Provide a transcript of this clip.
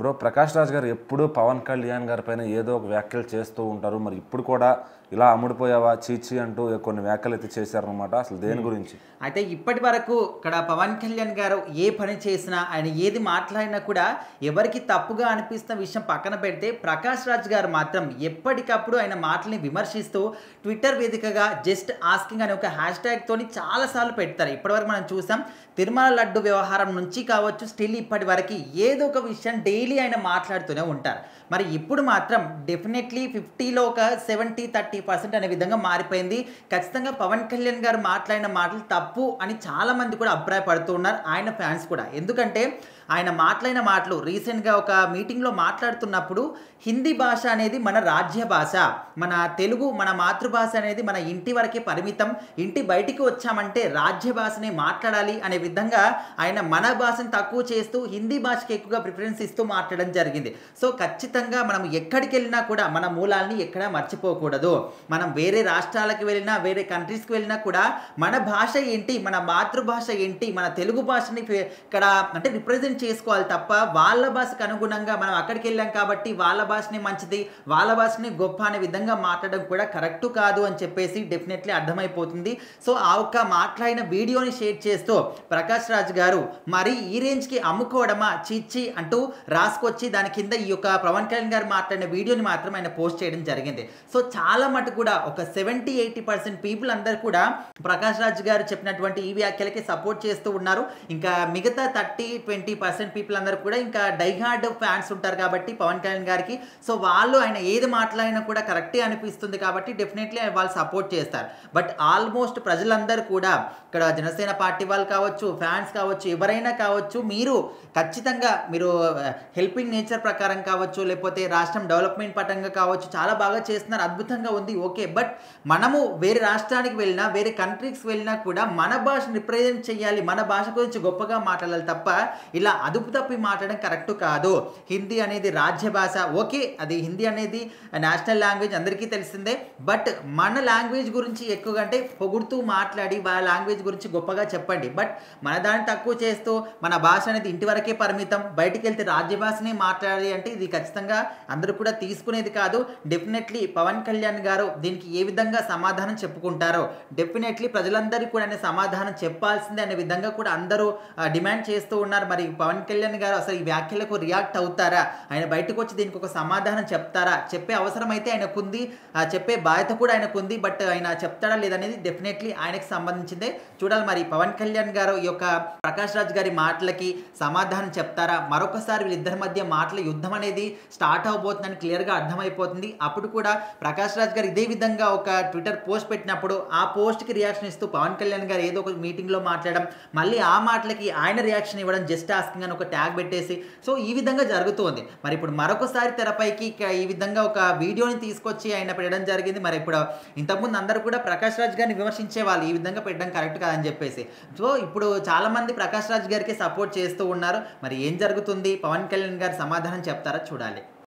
Bro 'Prakash Raj' గారు ఎప్పుడూ 'పవన్ కళ్యాణ్' గారి పైన ఏదో ఒక వ్యాఖ్యలు చేస్తూ ఉంటారు. మరి ఇప్పుడు కూడా ఇలా అమ్ముడుపోయావా చీ అంటూ కొన్ని వ్యాఖ్యలైతే చేశారనమాట. అసలు దేని గురించి? అయితే ఇప్పటి వరకు ఇక్కడ పవన్ కళ్యాణ్ గారు ఏ పని చేసినా, ఆయన ఏది మాట్లాడినా కూడా ఎవరికి తప్పుగా అనిపిస్తున్న విషయం పక్కన పెడితే, ప్రకాష్ రాజ్ గారు మాత్రం ఎప్పటికప్పుడు ఆయన మాటల్ని విమర్శిస్తూ ట్విట్టర్ వేదికగా జస్ట్ ఆస్కింగ్ అనే ఒక హ్యాష్ ట్యాగ్‌తోని చాలా సార్లు పెడతారు. ఇప్పటివరకు మనం చూసాం. తిరుమల లడ్డు వ్యవహారం నుంచి కావచ్చు, స్టిల్ ఇప్పటి వరకు ఏదో ఒక విషయం డైలీ ఆయన మాట్లాడుతూనే ఉంటారు. మరి ఇప్పుడు మాత్రం డెఫినెట్లీ 50లో ఒక 70-30% అనే విధంగా మారిపోయింది. ఖచ్చితంగా పవన్ కళ్యాణ్ గారు మాట్లాడిన మాటలు తప్పు అని చాలామంది కూడా అభిప్రాయపడుతూ ఉన్నారు. ఆయన ఫ్యాన్స్ కూడా. ఎందుకంటే ఆయన మాట్లాడిన మాటలు రీసెంట్‌గా ఒక మీటింగ్‌లో మాట్లాడుతున్నప్పుడు హిందీ భాష అనేది మన రాజ్య భాష. మన తెలుగు, మన మాతృభాష అనేది మన ఇంటి వరకే పరిమితం. ఇంటి బయటికి వచ్చామంటే రాజ్య భాషనే మాట్లాడాలి అనే విధంగా ఆయన మన భాషను తక్కువ చేస్తూ హిందీ భాషకి ఎక్కువగా ప్రిఫరెన్స్ ఇస్తూ మాట్లాడడం జరిగింది. సో ఖచ్చితంగా మనం ఎక్కడికి వెళ్ళినా కూడా మన మూలాల్ని ఎక్కడా మర్చిపోకూడదు. మనం వేరే రాష్ట్రాలకు వెళ్ళినా, వేరే కంట్రీస్‌కి వెళ్ళినా కూడా మన భాష ఏంటి, మన మాతృభాష ఏంటి, మన తెలుగు భాషని ఇక్కడ అంటే రిప్రజెంట్ చేసుకోవాలి తప్ప వాళ్ళ భాషకు అనుగుణంగా మనం అక్కడికి వెళ్ళాం కాబట్టి వాళ్ళ భాషనే మంచిది, వాళ్ళ భాషనే గొప్ప అనే విధంగా మాట్లాడడం కూడా కరెక్ట్ కాదు అని చెప్పేసి డెఫినెట్లీ అర్థమైపోతుంది. సో ఆ ఒక్క మాట్లాడిన వీడియోని షేర్ చేస్తూ ప్రకాష్ రాజ్ గారు మరి ఈ రేంజ్‌కి అమ్ముకోవడమా చీచి అంటూ రాసుకొచ్చి దాని కింద ఈ యొక్క పవన్ కళ్యాణ్ గారు మాట్లాడిన వీడియోని మాత్రం ఆయన పోస్ట్ చేయడం జరిగింది. సో చాలా మటుకు కూడా ఒక 70-80% పీపుల్ అందరూ కూడా ప్రకాష్ రాజ్ గారు చెప్పినటువంటి ఈ వ్యాఖ్యలకి సపోర్ట్ చేస్తూ ఉన్నారు. ఇంకా మిగతా 30-20% పీపుల్ అందరూ కూడా ఇంకా డైహార్డ్ ఫ్యాన్స్ ఉంటారు కాబట్టి పవన్ కళ్యాణ్ గారికి. సో వాళ్ళు ఆయన ఏది మాట్లాడినా కూడా కరెక్టే అనిపిస్తుంది కాబట్టి డెఫినెట్లీ వాళ్ళు సపోర్ట్ చేస్తారు. బట్ ఆల్మోస్ట్ ప్రజలందరూ కూడా ఇక్కడ జనసేన పార్టీ వాళ్ళు కావచ్చు, ఫ్యాన్స్ కావచ్చు, ఎవరైనా కావచ్చు, మీరు ఖచ్చితంగా మీరు హెల్పింగ్ నేచర్ ప్రకారం కావచ్చు, లేకపోతే రాష్ట్రం డెవలప్మెంట్ పరంగా కావచ్చు, చాలా బాగా చేస్తున్నారు, అద్భుతంగా ఉంది, ఓకే. బట్ మనము వేరే రాష్ట్రానికి వెళ్ళినా, వేరే కంట్రీస్కి వెళ్ళినా కూడా మన భాషను రిప్రజెంట్ చేయాలి, మన భాష గురించి గొప్పగా మాట్లాడాలి తప్ప ఇలా అదుపు తప్పి మాట్లాడడం కరెక్ట్ కాదు. హిందీ అనేది రాజ్య భాష, ఓకే, అది హిందీ అనేది నేషనల్ లాంగ్వేజ్ అందరికీ తెలిసిందే. బట్ మన లాంగ్వేజ్ గురించి ఎక్కువగా అంటే పొగుడుతూ మాట్లాడి వాళ్ళ లాంగ్వేజ్ గురించి గొప్పగా చెప్పండి. బట్ మన దాన్ని తక్కువ చేస్తూ మన భాష అనేది ఇంటి వరకే పరిమితం, బయటికి వెళ్తే రాజ్య భాషనే మాట్లాడాలి అంటే ఇది ఖచ్చితంగా అందరూ కూడా తీసుకునేది కాదు. డెఫినెట్లీ పవన్ కళ్యాణ్ గారు దీనికి ఏ విధంగా సమాధానం చెప్పుకుంటారో డెఫినెట్లీ ప్రజలందరికీ కూడా ఆయన సమాధానం చెప్పాల్సిందే అనే విధంగా కూడా అందరూ డిమాండ్ చేస్తూ ఉన్నారు. మరి పవన్ కళ్యాణ్ గారు అసలు ఈ వ్యాఖ్యలకు రియాక్ట్ అవుతారా, ఆయన బయటకు వచ్చి దీనికి ఒక సమాధానం చెప్తారా, చెప్పే అవసరం అయితే ఆయనకుంది, చెప్పే బాధ్యత కూడా ఆయనకుంది. బట్ ఆయన చెప్తాడా లేదనేది డెఫినెట్లీ ఆయనకు సంబంధించిందే. చూడాలి మరి పవన్ కళ్యాణ్ గారు ఈ యొక్క ప్రకాష్ రాజ్ గారి మాటలకి సమాధానం చెప్తారా, మరొకసారి వీళ్ళిద్దరి మధ్య మాటల యుద్ధం అనేది స్టార్ట్ అవబోతుందని క్లియర్గా అర్థమైపోతుంది. అప్పుడు కూడా ప్రకాష్ రాజ్ గారు ఇదే విధంగా ఒక ట్విట్టర్ పోస్ట్ పెట్టినప్పుడు ఆ పోస్ట్కి రియాక్షన్ ఇస్తూ పవన్ కళ్యాణ్ గారు ఏదో ఒక మీటింగ్లో మాట్లాడడం, మళ్ళీ ఆ మాటలకి ఆయన రియాక్షన్ ఇవ్వడం, జస్ట్ ఆస్కింగ్ అని ఒక ట్యాగ్ పెట్టేసి, సో ఈ విధంగా జరుగుతుంది. మరి ఇప్పుడు మరొకసారి తెరపైకి ఈ విధంగా ఒక వీడియోని తీసుకొచ్చి ఆయన పెట్టడం జరిగింది. మరి ఇప్పుడు ఇంతకుముందు అందరూ కూడా ప్రకాష్ రాజ్ గారిని విమర్శించే వాళ్ళు ఈ విధంగా పెట్టడం కరెక్ట్ కాదని చెప్పేసి. సో ఇప్పుడు చాలామంది ప్రకాష్ రాజ్ గారికి సపోర్ట్ చేస్తూ ఉన్నారు. మరి ఏం జరుగుతుంది, పవన్ కళ్యాణ్ గారు సమాధానం చెప్తారా చూడాలి.